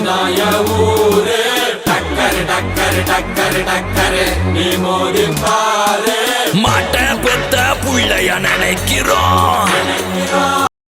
இதுதான் என் ஊரு. டக்கரு டக்கரு டக்கரு டக்கரு நீ மோதி பாரு. மாட்ட பெத்த புள்ளைய நினைக்கிறோம்.